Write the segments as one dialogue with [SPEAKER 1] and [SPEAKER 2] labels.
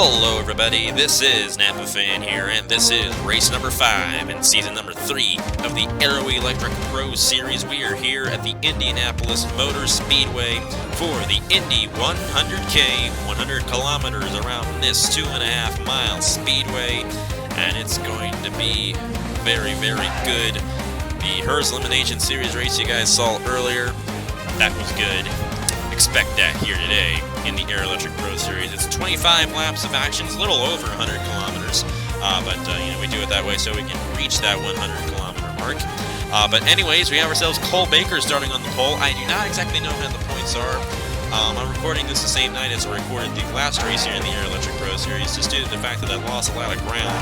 [SPEAKER 1] Hello everybody, this is Napa Fan here, and this is race number 5 in season number 3 of the AEPS Electric Pro Series. We are here at the Indianapolis Motor Speedway for the Indy 100K, 100 kilometers around this 2.5 mile speedway, and it's going to be very, very good. The HERS Elimination Series race you guys saw earlier, that was good. Expect that here today in the AEPS Electric Pro Series. It's 25 laps of action. It's a little over 100 kilometers, but we do it that way so we can reach that 100 kilometer mark. But anyways, we have ourselves Cole Baker starting on the pole. I do not exactly know how the points are. I'm recording this the same night as I recorded the last race here in the AEPS Electric Pro Series, just due to the fact that I lost a lot of ground.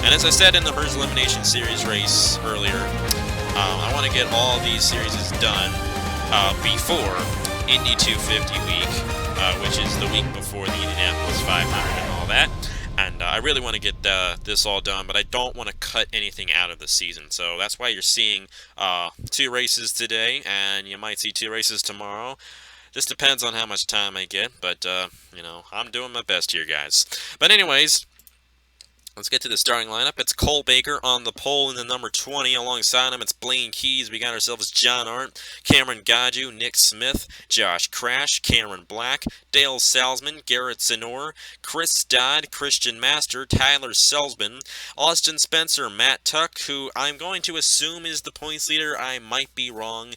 [SPEAKER 1] And as I said in the HERS Elimination Series race earlier, I want to get all these series done before Indy 250 week, which is the week before the Indianapolis 500 and all that. And I really want to get this all done, but I don't want to cut anything out of the season. So that's why you're seeing 2 races today, and you might see 2 races tomorrow. Just depends on how much time I get, but, I'm doing my best here, guys. But anyways, let's get to the starting lineup. It's Cole Baker on the pole in the number 20. Alongside him, it's Blaine Keys. We got ourselves John Arndt, Cameron Gaju, Nick Smith, Josh Crash, Cameron Black, Dale Salzman, Garrett Senor, Chris Dodd, Christian Master, Tyler Selsman, Austin Spencer, Matt Tuck, who I'm going to assume is the points leader. I might be wrong,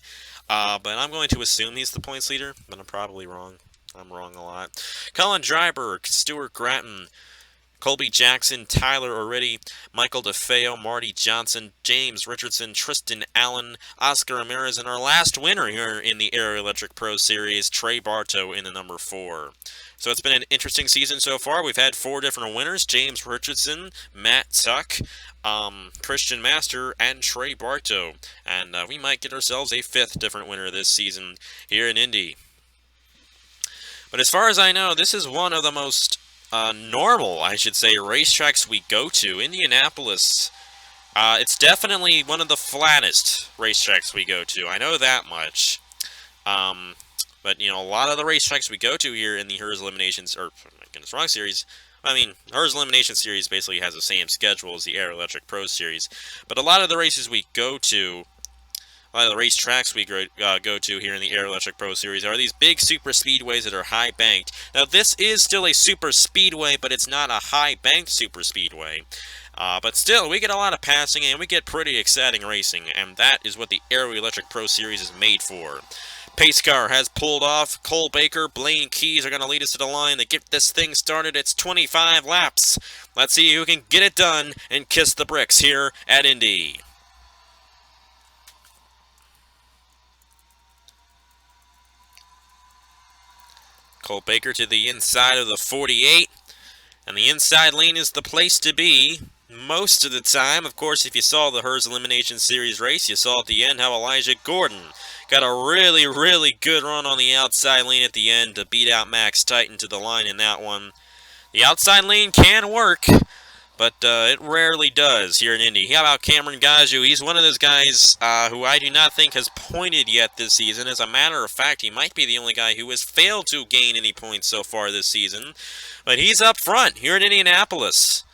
[SPEAKER 1] but I'm going to assume he's the points leader, but I'm probably wrong. I'm wrong a lot. Colin Dryberg, Stuart Gratton, Colby Jackson, Tyler O'Reilly, Michael DeFeo, Marty Johnson, James Richardson, Tristan Allen, Oscar Ramirez, and our last winner here in the AEPS Electric Pro Series, Trey Bartow in the number 4. So it's been an interesting season so far. We've had 4 different winners: James Richardson, Matt Tuck, Christian Master, and Trey Bartow. And we might get ourselves a 5th different winner this season here in Indy. But as far as I know, this is one of the most normal, I should say, racetracks we go to. Indianapolis, it's definitely one of the flattest racetracks we go to. I know that much. But, a lot of the racetracks we go to here in the HERS Eliminations, or, my goodness, wrong series. HERS Elimination Series basically has the same schedule as the AEPS Electric Pro Series. But a lot of the races we go to, a lot of the racetracks we go to here in the AEPS Electric Pro Series are these big super speedways that are high banked. Now, this is still a super speedway, but it's not a high banked super speedway. But still, we get a lot of passing and we get pretty exciting racing, and that is what the AEPS Electric Pro Series is made for. Pace car has pulled off. Cole Baker, Blaine Keys are going to lead us to the line to get this thing started. It's 25 laps. Let's see who can get it done and kiss the bricks here at Indy. Cole Baker to the inside of the 48, and the inside lane is the place to be most of the time. Of course, if you saw the HERS Elimination Series race, you saw at the end how Elijah Gordon got a really, really good run on the outside lane at the end to beat out Max Titan to the line in that one. The outside lane can work, but it rarely does here in Indy. How about Cameron Gaju? He's one of those guys who I do not think has pointed yet this season. As a matter of fact, he might be the only guy who has failed to gain any points so far this season. But he's up front here in Indianapolis.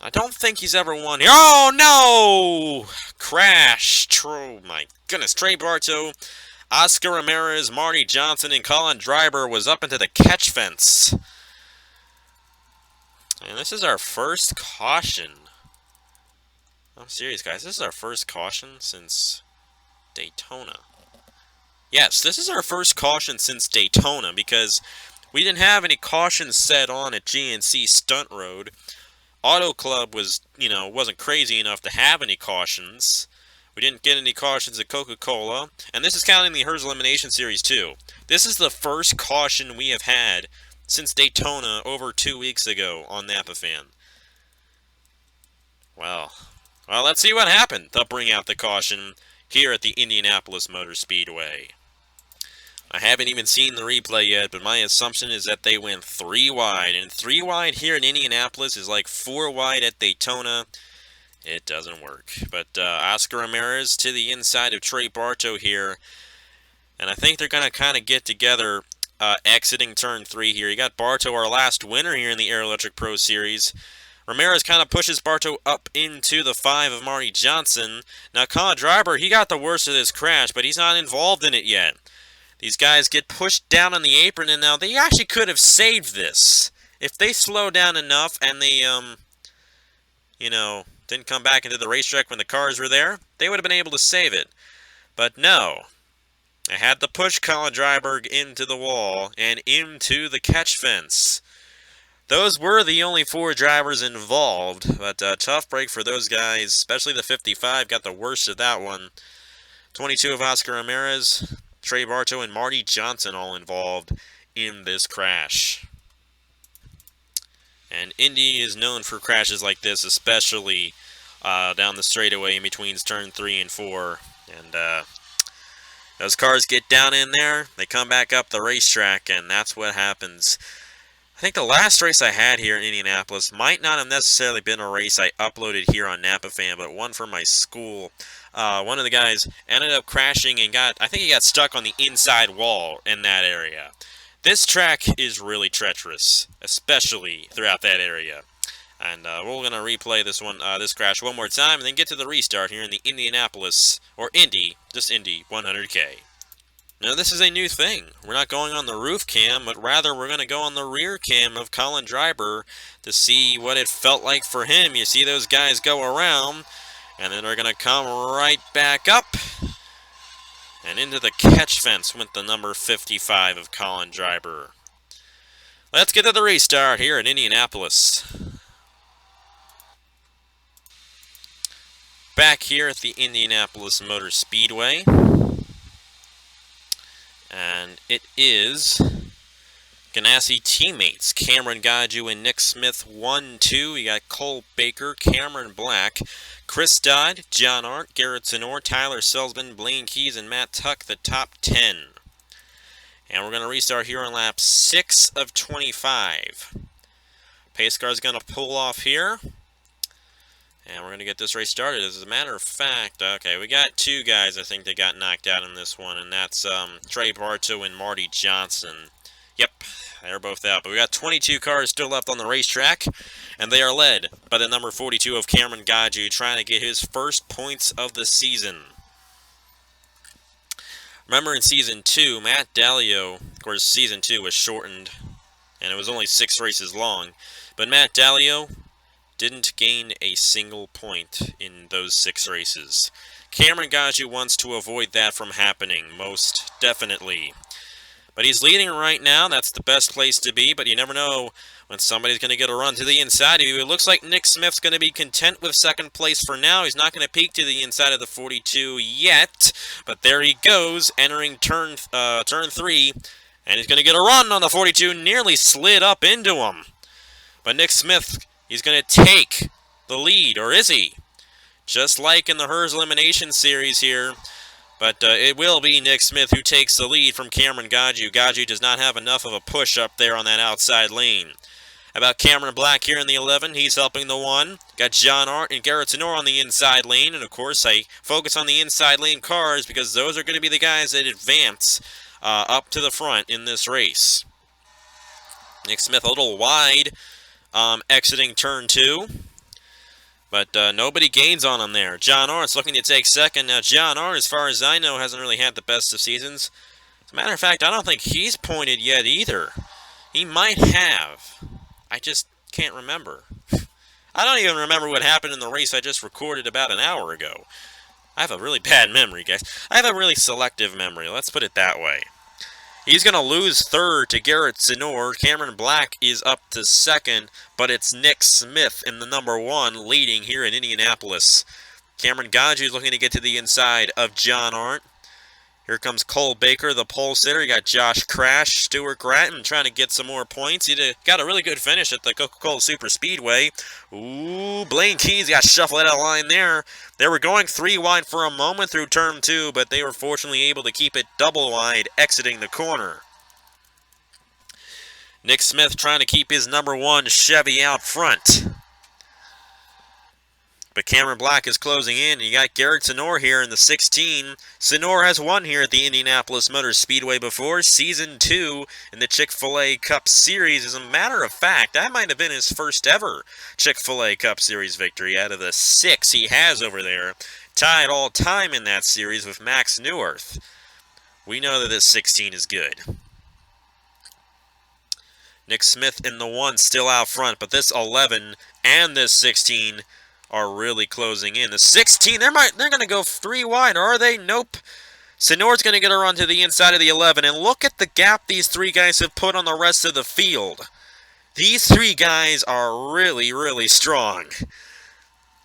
[SPEAKER 1] I don't think he's ever won here. Oh, no! Crash. Oh, my goodness. Trey Bartow, Oscar Ramirez, Marty Johnson, and Colin Dryberg was up into the catch fence. And this is our first caution. I'm serious, guys. This is our first caution since Daytona. Yes, this is our first caution since Daytona because we didn't have any cautions set on at GNC Stunt Road. Auto Club was, wasn't crazy enough to have any cautions. We didn't get any cautions at Coca-Cola. And this is counting the HERS Elimination Series too. This is the first caution we have had since Daytona over 2 weeks ago on Napa Fan. Well, let's see what happened. They'll bring out the caution here at the Indianapolis Motor Speedway. I haven't even seen the replay yet, but my assumption is that they went 3 wide. And 3 wide here in Indianapolis is like 4 wide at Daytona. It doesn't work. But Oscar Ramirez to the inside of Trey Bartow here. And I think they're going to kind of get together exiting turn 3 here. You got Bartow, our last winner here in the Air Electric Pro Series. Ramirez kind of pushes Bartow up into the 5 of Marty Johnson. Now, Colin Driver, he got the worst of this crash, but he's not involved in it yet. These guys get pushed down on the apron, and now they actually could have saved this. If they slow down enough and they, didn't come back into the racetrack when the cars were there, they would have been able to save it. But no. I had to push Colin Dryberg into the wall and into the catch fence. Those were the only 4 drivers involved, but tough break for those guys, especially the 55, got the worst of that one. 22 of Oscar Ramirez, Trey Bartow, and Marty Johnson all involved in this crash. And Indy is known for crashes like this, especially down the straightaway in between turn 3 and 4. And those cars get down in there, they come back up the racetrack, and that's what happens. I think the last race I had here in Indianapolis might not have necessarily been a race I uploaded here on Napa Fan, but one from my school. One of the guys ended up crashing and I think he got stuck on the inside wall in that area. This track is really treacherous, especially throughout that area. And we're going to replay this crash one more time, and then get to the restart here in the Indianapolis, or Indy, just Indy 100K. Now, this is a new thing. We're not going on the roof cam, but rather we're going to go on the rear cam of Colin Dryber to see what it felt like for him. You see those guys go around, and then they're going to come right back up. And into the catch fence went the number 55 of Colin Dryber. Let's get to the restart here in Indianapolis. Back here at the Indianapolis Motor Speedway. And it is Ganassi teammates, Cameron Godju and Nick Smith, 1-2. You got Cole Baker, Cameron Black, Chris Dodd, John Arndt, Garrett Zenor, Tyler Selsman, Blaine Keys, and Matt Tuck, the top 10. And we're going to restart here on lap 6 of 25. Pace car is going to pull off here. And we're going to get this race started. As a matter of fact, okay, we got 2 guys I think that got knocked out in this one, and that's Trey Bartow and Marty Johnson. Yep, they're both out. But we got 22 cars still left on the racetrack, and they are led by the number 42 of Cameron Godju, trying to get his first points of the season. Remember in Season 2, Matt Dallio, of course, Season 2 was shortened, and it was only 6 races long, but Matt Dallio didn't gain a single point in those 6 races. Cameron Godju wants to avoid that from happening, most definitely. But he's leading right now. That's the best place to be, but you never know when somebody's going to get a run to the inside of you. It looks like Nick Smith's going to be content with second place for now. He's not going to peek to the inside of the 42 yet, but there he goes, entering turn 3, and he's going to get a run on the 42, nearly slid up into him. But Nick Smith, he's going to take the lead, or is he? Just like in the Hers Elimination Series here. But it will be Nick Smith who takes the lead from Cameron Godju. Godju does not have enough of a push up there on that outside lane. About Cameron Black here in the 11, he's helping the 1. Got John Arndt and Garrett Zenor on the inside lane. And of course, I focus on the inside lane cars because those are going to be the guys that advance up to the front in this race. Nick Smith a little wide. Exiting turn 2. But nobody gains on him there. John Arndt's looking to take second. Now, John Arndt, as far as I know, hasn't really had the best of seasons. As a matter of fact, I don't think he's pointed yet either. He might have. I just can't remember. I don't even remember what happened in the race I just recorded about an hour ago. I have a really bad memory, guys. I have a really selective memory. Let's put it that way. He's going to lose third to Garrett Zenor. Cameron Black is up to second, but it's Nick Smith in the number 1 leading here in Indianapolis. Cameron Godju is looking to get to the inside of John Arndt. Here comes Cole Baker, the pole sitter. You got Josh Crash, Stuart Gratton trying to get some more points. He got a really good finish at the Coca-Cola Super Speedway. Ooh, Blaine Keys got shuffled out of line there. They were going 3 wide for a moment through turn 2, but they were fortunately able to keep it double wide exiting the corner. Nick Smith trying to keep his number 1 Chevy out front. But Cameron Black is closing in. You got Garrett Sonor here in the 16. Sonor has won here at the Indianapolis Motor Speedway before. Season 2 in the Chick-fil-A Cup Series. As a matter of fact, that might have been his first ever Chick-fil-A Cup Series victory out of the 6 he has over there. Tied all time in that series with Max Neuwirth. We know that this 16 is good. Nick Smith in the 1 still out front, but this 11 and this 16 are really closing in. The 16, they're going to go 3 wide, are they? Nope. Sonor's going to get a run to the inside of the 11, and look at the gap these 3 guys have put on the rest of the field. These 3 guys are really, really strong.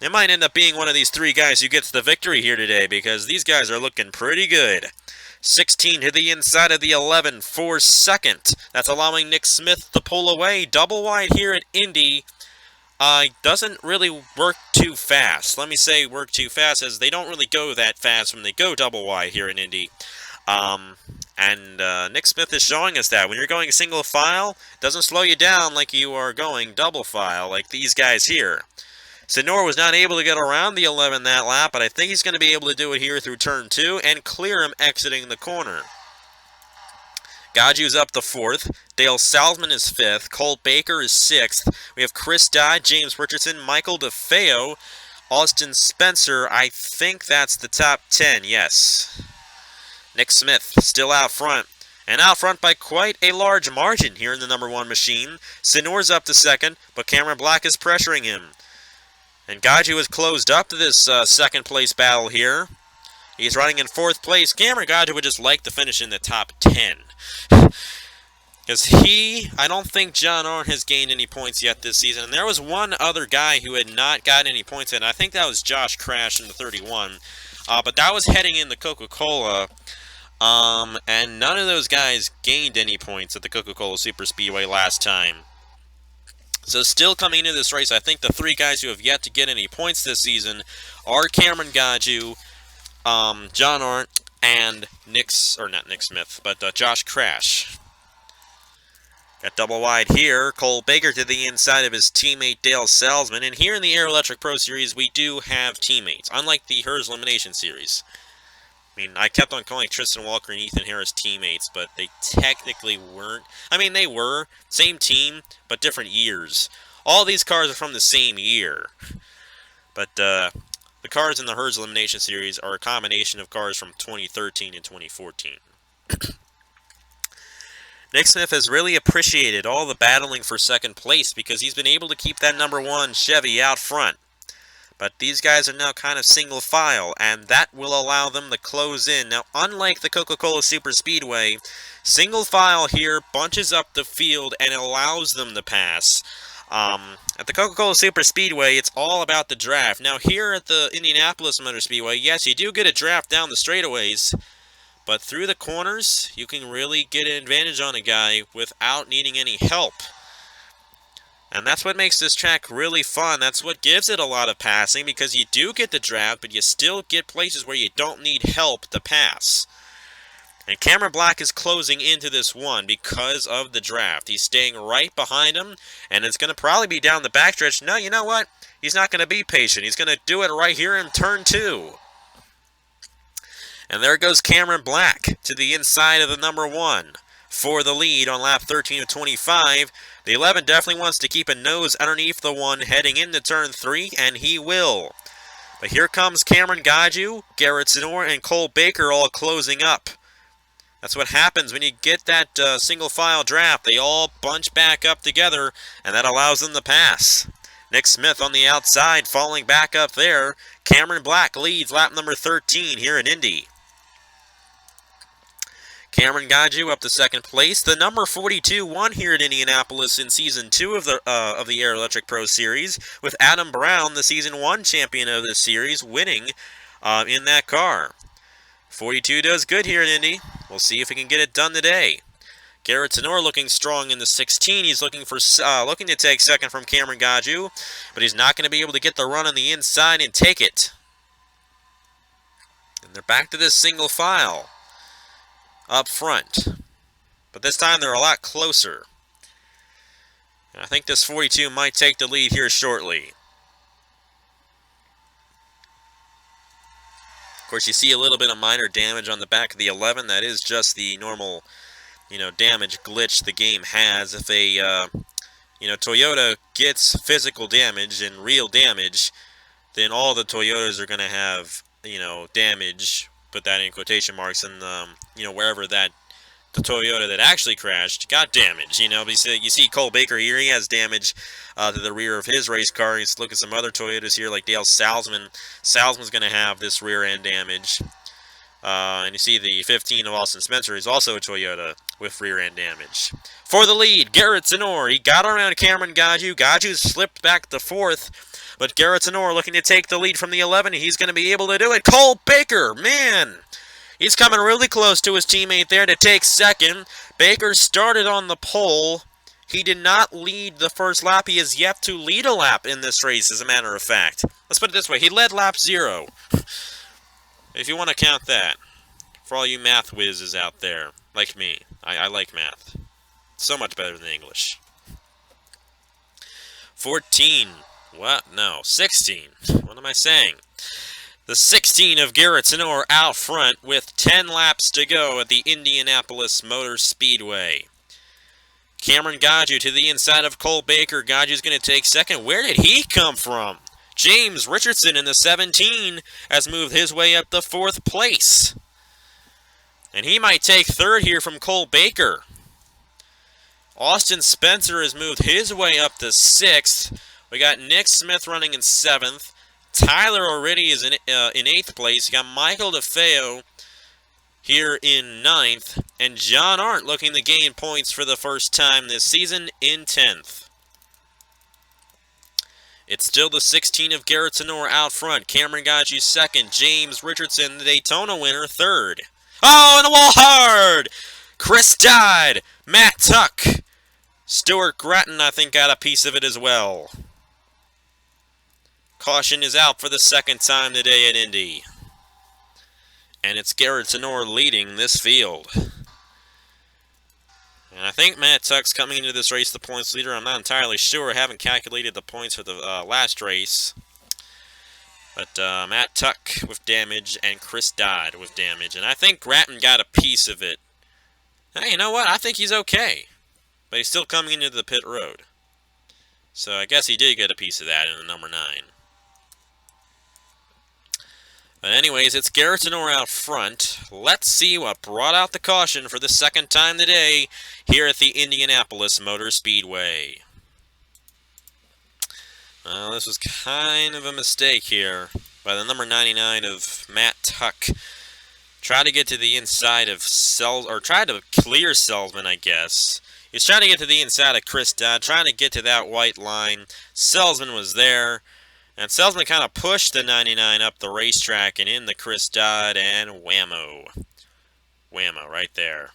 [SPEAKER 1] It might end up being one of these 3 guys who gets the victory here today, because these guys are looking pretty good. 16 to the inside of the 11 for second. That's allowing Nick Smith to pull away. Double wide here at Indy. Doesn't really work too fast. Let me say work too fast, as they don't really go that fast when they go double wide here in Indy. Nick Smith is showing us that when you're going single file, it doesn't slow you down like you are going double file like these guys here. Sonor was not able to get around the 11 that lap, but I think he's going to be able to do it here through turn 2 and clear him exiting the corner. Gaju's up to 4th. Dale Salzman is 5th. Colt Baker is 6th. We have Chris Dodd, James Richardson, Michael DeFeo, Austin Spencer. I think that's the top 10, yes. Nick Smith still out front. And out front by quite a large margin here in the number 1 machine. Sonor's up to 2nd, but Cameron Black is pressuring him. And Gaju has closed up to this second place battle here. He's running in 4th place. Cameron Gaju would just like to finish in the top 10. Because I don't think John Arndt has gained any points yet this season. And there was one other guy who had not gotten any points yet. I think that was Josh Crash in the 31. But that was heading in the Coca-Cola. And none of those guys gained any points at the Coca-Cola Super Speedway last time. So still coming into this race, I think the 3 guys who have yet to get any points this season are Cameron Gaju, John Arndt, and Josh Crash. Got double wide here. Cole Baker to the inside of his teammate Dale Salzman. And here in the Air Electric Pro Series, we do have teammates, unlike the Hers Elimination Series. I mean, I kept on calling Tristan Walker and Ethan Harris teammates, but they technically weren't. I mean, they were. Same team, but different years. All these cars are from the same year. But the cars in the Hers Elimination Series are a combination of cars from 2013 and 2014. Nick Smith has really appreciated all the battling for second place because he's been able to keep that number 1 Chevy out front. But these guys are now kind of single file, and that will allow them to close in. Now, unlike the Coca-Cola Super Speedway, single file here bunches up the field and allows them to pass. At the Coca-Cola Super Speedway, it's all about the draft. Now, here at the Indianapolis Motor Speedway, yes, you do get a draft down the straightaways, but through the corners, you can really get an advantage on a guy without needing any help. And that's what makes this track really fun. That's what gives it a lot of passing, because you do get the draft, but you still get places where you don't need help to pass. And Cameron Black is closing into this one because of the draft. He's staying right behind him, and it's going to probably be down the backstretch. No, you know what? He's not going to be patient. He's going to do it right here in turn 2. And there goes Cameron Black to the inside of the number 1 for the lead on lap 13 of 25. The 11 definitely wants to keep a nose underneath the 1 heading into turn 3, and he will. But here comes Cameron Gaju, Garrett Sonor, and Cole Baker all closing up. That's what happens when you get that single file draft. They all bunch back up together, and that allows them to pass. Nick Smith on the outside falling back up there. Cameron Black leads lap number 13 here in Indy. Cameron Gaju up to second place. The number 42 won here at Indianapolis in Season 2 of the Air Electric Pro Series, with Adam Brown, the Season 1 champion of this series, winning in that car. 42 does good here in Indy. We'll see if he can get it done today. Garrett Sonor looking strong in the 16. He's looking to take second from Cameron Gaju, but he's not going to be able to get the run on the inside and take it. And they're back to this single file up front. But this time they're a lot closer. And I think this 42 might take the lead here shortly. course, you see a little bit of minor damage on the back of the 11. That is just the normal, damage glitch the game has. If a, Toyota gets physical damage and real damage, then all the Toyotas are going to have, damage. Put that in quotation marks, and wherever the Toyota that actually crashed got damage. You see Cole Baker here, he has damage to the rear of his race car. You look at some other Toyotas here, like Dale Salzman. Salzman's going to have this rear end damage. And you see the 15 of Austin Spencer is also a Toyota with rear end damage. For the lead, Garrett Zenor. He got around Cameron Gaju. Gaju slipped back to 4th. But Garrett Zenor looking to take the lead from the 11. He's going to be able to do it. Cole Baker, man, he's coming really close to his teammate there to take 2nd. Baker started on the pole. He did not lead the first lap. He has yet to lead a lap in this race, as a matter of fact. Let's put it this way. He led lap 0. If you want to count that. For all you math whizzes out there, like me. I like math. So much better than English. 14. What? No, 16. What am I saying? The 16 of Garrett Zenor out front with 10 laps to go at the Indianapolis Motor Speedway. Cameron Gaju to the inside of Cole Baker. Gaju's going to take 2nd. Where did he come from? James Richardson in the 17 has moved his way up to 4th place. And he might take 3rd here from Cole Baker. Austin Spencer has moved his way up to 6th. We got Nick Smith running in 7th. Tyler already is in 8th place. You got Michael DeFeo here in 9th. And John Arndt looking to gain points for the first time this season in 10th. It's still the 16 of Garrett Zenor out front. Cameron Gaju 2nd. James Richardson, the Daytona winner, 3rd. Oh, and the wall hard! Chris Dodd, Matt Tuck. Stuart Gratton, I think, got a piece of it as well. Caution is out for the 2nd time today at Indy. And it's Garrett Zenor leading this field. And I think Matt Tuck's coming into this race the points leader. I'm not entirely sure. I haven't calculated the points for the last race. But Matt Tuck with damage and Chris Dodd with damage. And I think Gratton got a piece of it. Hey, you know what? I think he's okay. But he's still coming into the pit road. So I guess he did get a piece of that in the number 9. But anyways, it's Garrett Zenor out front. Let's see what brought out the caution for the 2nd time today here at the Indianapolis Motor Speedway. Well, this was kind of a mistake here by the number 99 of Matt Tuck. Tried to get to the inside of tried to clear Selzman, I guess. He was trying to get to the inside of Chris Dodd, trying to get to that white line. Selzman was there. And Selzman kind of pushed the 99 up the racetrack and into Chris Dodd, and whammo. Whammo right there.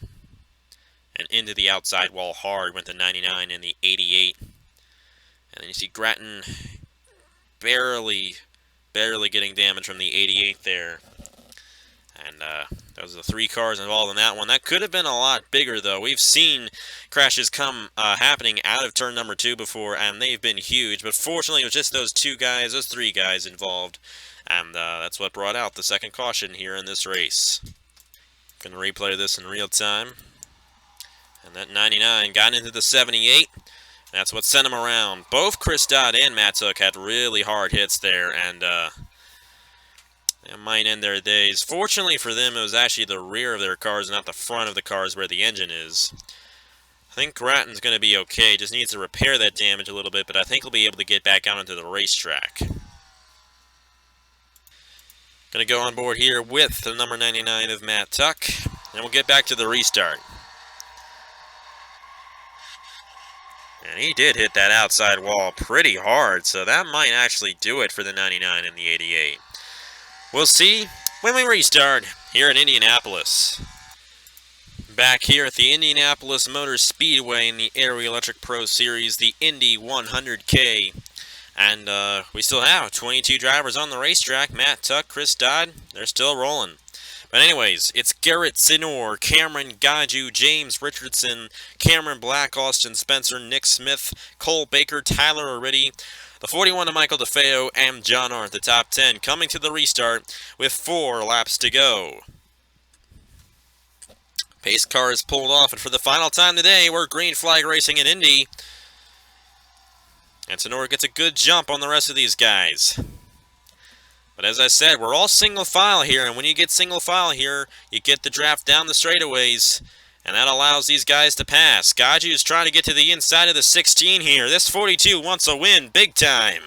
[SPEAKER 1] And into the outside wall hard went the 99 and the 88. And then you see Gratton barely getting damage from the 88 there. And those are the 3 cars involved in that one. That could have been a lot bigger, though. We've seen crashes come happening out of turn number 2 before, and they've been huge. But fortunately, it was just those 3 guys involved. And that's what brought out the 2nd caution here in this race. Going to replay this in real time. And that 99 got into the 78. That's what sent him around. Both Chris Dodd and Matt Tuck had really hard hits there, and they might end their days. Fortunately for them, it was actually the rear of their cars, not the front of the cars where the engine is. I think Gratton's going to be okay. Just needs to repair that damage a little bit, but I think he'll be able to get back out into the racetrack. Going to go on board here with the number 99 of Matt Tuck, and we'll get back to the restart. And he did hit that outside wall pretty hard, so that might actually do it for the 99 and the 88. We'll see when we restart here at Indianapolis. Back here at the Indianapolis Motor Speedway in the AEPS Electric Pro Series, the Indy 100K. And we still have 22 drivers on the racetrack. Matt Tuck, Chris Dodd, they're still rolling. But anyways, it's Garrett Zenor, Cameron Gaju, James Richardson, Cameron Black, Austin Spencer, Nick Smith, Cole Baker, Tyler O'Reilly, The 41 to Michael DeFeo and John Arndt, the top 10, coming to the restart with 4 laps to go. Pace car is pulled off, and for the final time today, we're green flag racing in Indy. And Sonora gets a good jump on the rest of these guys. But as I said, we're all single file here, and when you get single file here, you get the draft down the straightaways, and that allows these guys to pass. Gaju is trying to get to the inside of the 16 here. This 42 wants a win big time.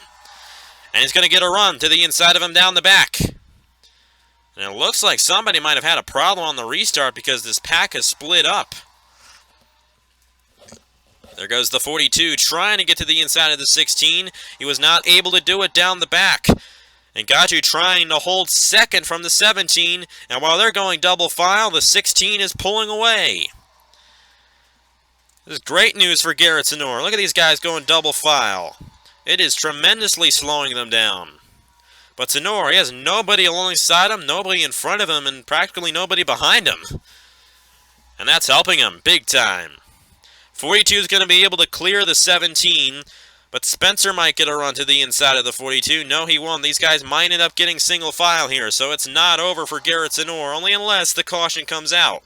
[SPEAKER 1] And he's going to get a run to the inside of him down the back. And it looks like somebody might have had a problem on the restart because this pack has split up. There goes the 42 trying to get to the inside of the 16. He was not able to do it down the back. And Gaju trying to hold second from the 17. And while they're going double file, the 16 is pulling away. This is great news for Garrett Sonora. Look at these guys going double file. It is tremendously slowing them down. But Sonora, he has nobody alongside him, nobody in front of him, and practically nobody behind him. And that's helping him big time. 42 is going to be able to clear the 17, but Spencer might get a run to the inside of the 42. No, he won't. These guys might end up getting single file here, so it's not over for Garrett Sonora, only unless the caution comes out.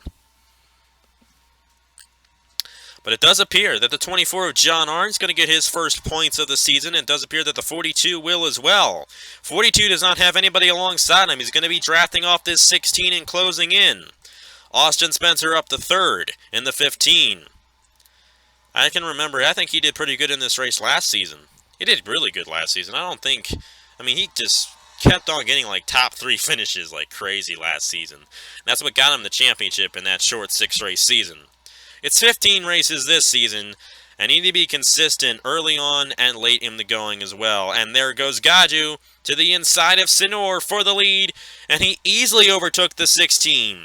[SPEAKER 1] But it does appear that the 24 of John Arndt is going to get his first points of the season. It does appear that the 42 will as well. 42 does not have anybody alongside him. He's going to be drafting off this 16 and closing in. Austin Spencer up to third in the 15. I can remember, I think he did pretty good in this race last season. He did really good last season. He just kept on getting like top 3 finishes like crazy last season. And that's what got him the championship in that short 6-race season. It's 15 races this season, and need to be consistent early on and late in the going as well. And there goes Gaju to the inside of Sonora for the lead, and he easily overtook the 16.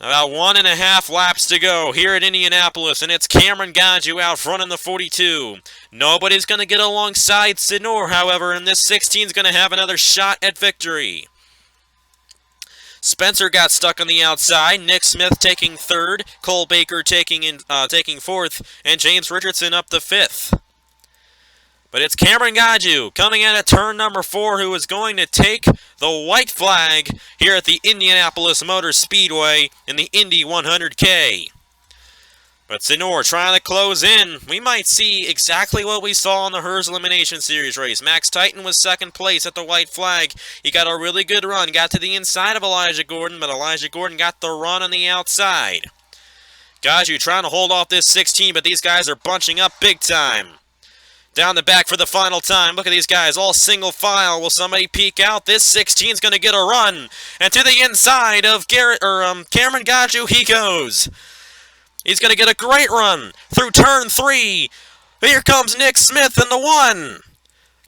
[SPEAKER 1] About 1.5 laps to go here at Indianapolis, and it's Cameron Gaju out front in the 42. Nobody's going to get alongside Sonora, however, and this 16 is going to have another shot at victory. Spencer got stuck on the outside. Nick Smith taking third. Cole Baker taking fourth. And James Richardson up to fifth. But it's Cameron Gaju coming in at turn number 4 who is going to take the white flag here at the Indianapolis Motor Speedway in the Indy 100K. But Sonora trying to close in. We might see exactly what we saw in the Hers Elimination Series race. Max Titan was second place at the white flag. He got a really good run. Got to the inside of Elijah Gordon, but Elijah Gordon got the run on the outside. Gaju trying to hold off this 16, but these guys are bunching up big time. Down the back for the final time. Look at these guys, all single file. Will somebody peek out? This 16 is going to get a run. And to the inside of Cameron Gaju he goes. He's going to get a great run through turn 3. Here comes Nick Smith in the 1.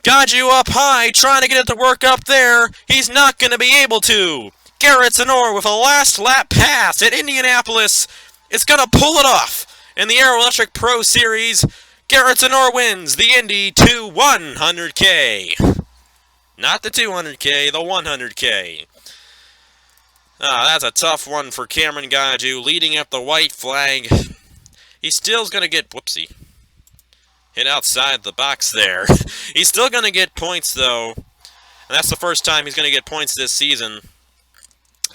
[SPEAKER 1] Gaju up high, trying to get it to work up there. He's not going to be able to. Garrett Sonora with a last lap pass at Indianapolis is going to pull it off. In the Aero Electric Pro Series, Garrett Sonora wins the Indy 100K. Not the 200K, the 100K. That's a tough one for Cameron Gaju, leading up the white flag. He still's going to get, whoopsie, hit outside the box there. He's still going to get points, though. And that's the first time he's going to get points this season.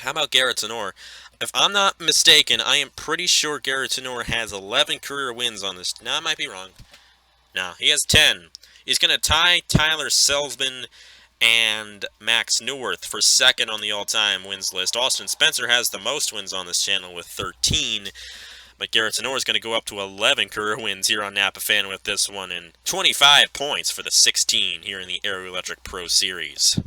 [SPEAKER 1] How about Garrett Sonora? If I'm not mistaken, I am pretty sure Garrett Sonora has 11 career wins on this. No, I might be wrong. No, he has 10. He's going to tie Tyler Selzman and Max Newworth for second on the all-time wins list. Austin Spencer has the most wins on this channel with 13. But Garrett Sonora is going to go up to 11 career wins here on Napa Fan with this one, and 25 points for the 16 here in the Aero Electric Pro Series.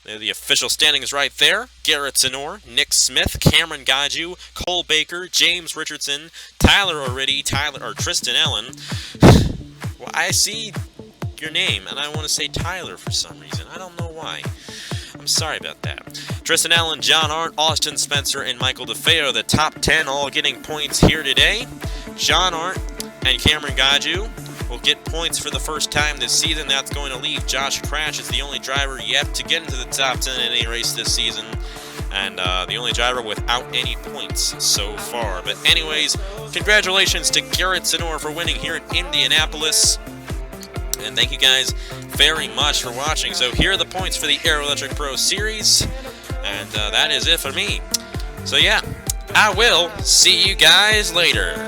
[SPEAKER 1] The official standings right there. Garrett Sonora, Nick Smith, Cameron Gaju, Cole Baker, James Richardson, Tyler O'Riddy, Tristan Ellen. Well, I see your name, and I want to say Tyler for some reason. I don't know why. I'm sorry about that. Tristan Allen, John Arndt, Austin Spencer, and Michael DeFeo, the top 10 all getting points here today. John Arndt and Cameron Gaju will get points for the first time this season. That's going to leave Josh Crash as the only driver yet to get into the top 10 in any race this season. And the only driver without any points so far. But anyways, congratulations to Garrett Sonora for winning here at Indianapolis. And thank you guys very much for watching. So here are the points for the Aero Electric Pro Series. And that is it for me. So yeah, I will see you guys later.